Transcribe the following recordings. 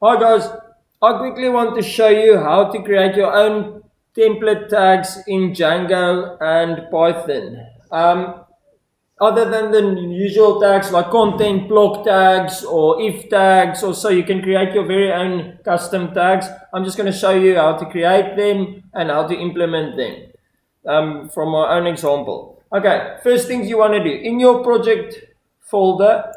Hi guys, I quickly want to show you how to create your own template tags in Django and Python. Other than the usual tags like content block tags or if tags, or so you can create your very own custom tags. I'm just going to show you how to create them and how to implement them from my own example. Okay, first things you want to do in your project folder,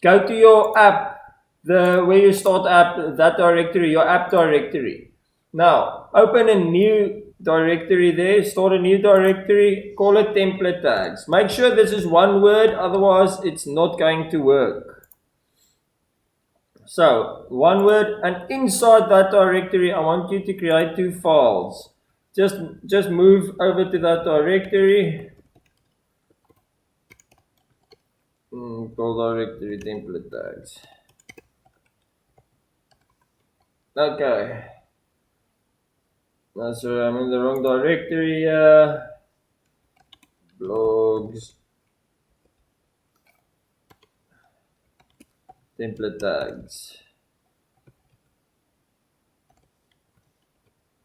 go to your app, the where you start app, that directory, your app directory. Now open a new directory there, start a new directory, call it template tags. Make sure this is one word, otherwise it's not going to work. So one word, and inside that directory I want you to create two files. Just move over to that directory. Call directory template tags. Okay. So I'm in the wrong directory. Blogs, template tags.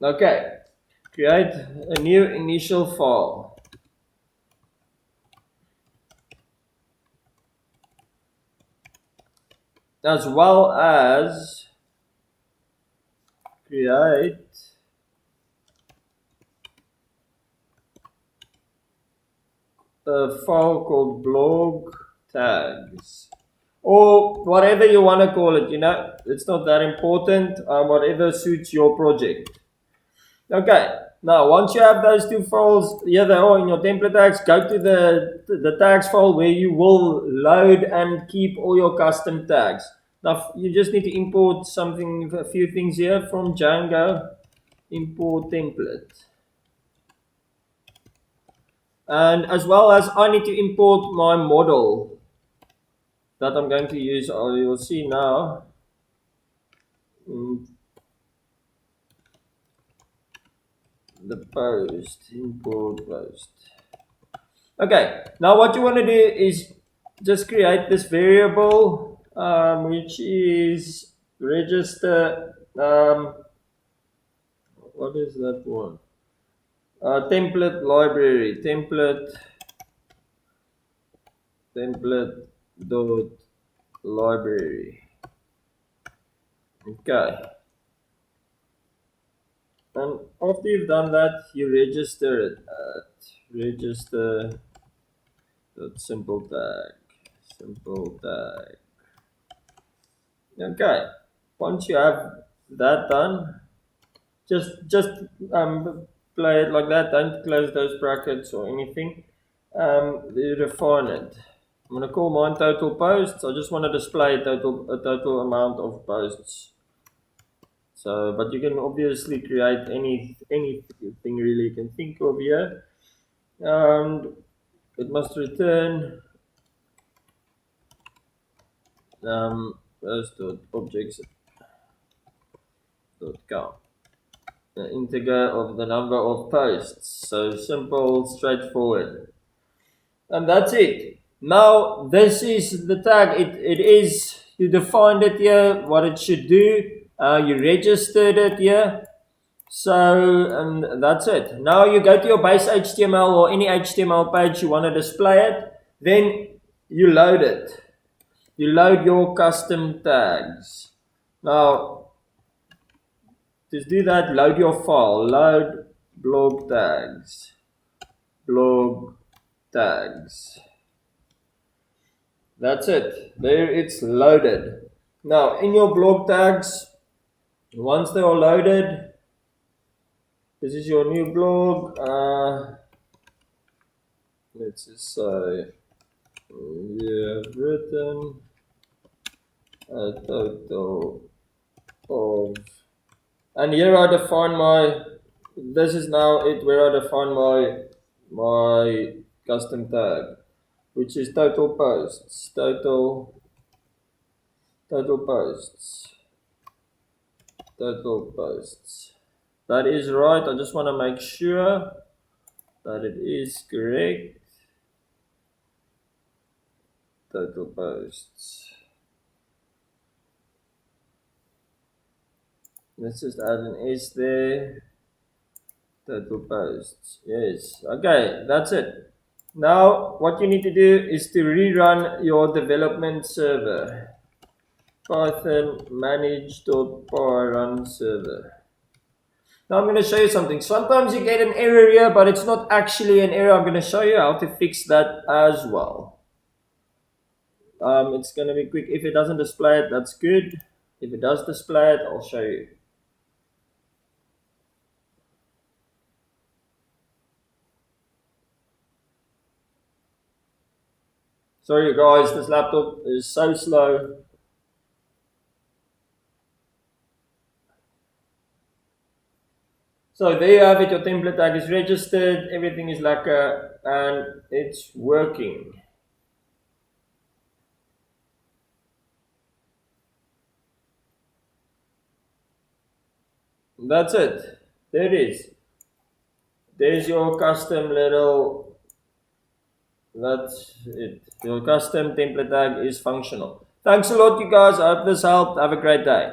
Okay. Create a new initial file, as well as create a file called blog tags, or whatever you want to call it. It's not that important. Whatever suits your project. Okay. Now, once you have those two files, here they are in your template tags. Go to the tags file where you will load and keep all your custom tags. Now, you just need to import a few things here from Django. Import template. And as well as I need to import my model that I'm going to use. You'll see now. Mm, The post, import post. Okay, now what you want to do is just create this variable, which is register. What is that one? Template library, template dot library. Okay, and after you've done that, you register it at register dot simple tag. Okay, once you have that done, just play it like that. Don't close those brackets or anything. You define it. I'm gonna call mine total posts. I just want to display a total amount of posts. So, but you can obviously create anything really you can think of here. And it must return post dot objects dot count, the integer of the number of posts. So simple, straightforward. And that's it. Now this is the tag. It is, you defined it here, what it should do. You registered it here. So, and that's it. Now you go to your base HTML or any HTML page you want to display it. Then you load it. You load your custom tags. Now, to do that, load your file. Load blog tags. Blog tags. That's it. There it's loaded. Now, in your blog tags, once they are loaded, this is your new blog. Let's just say you have written a total of, and here I define this is now it where I define my custom tag, which is total posts, total posts, total posts. That is right. I just want to make sure that it is correct. Total posts. Let's just add an S there. Total posts. Yes. Okay, that's it. Now, what you need to do is to rerun your development server. Python manage.py run server. Now I'm going to show you something. Sometimes you get an error here, but it's not actually an error. I'm going to show you how to fix that as well. It's going to be quick. If it doesn't display it, that's good. If it does display it, I'll show you. Sorry guys, this laptop is so slow. So there you have it, your template tag is registered, everything is lacquer, and it's working. That's it. There it is. There's your custom little, that's it. Your custom template tag is functional. Thanks a lot you guys, I hope this helped. Have a great day.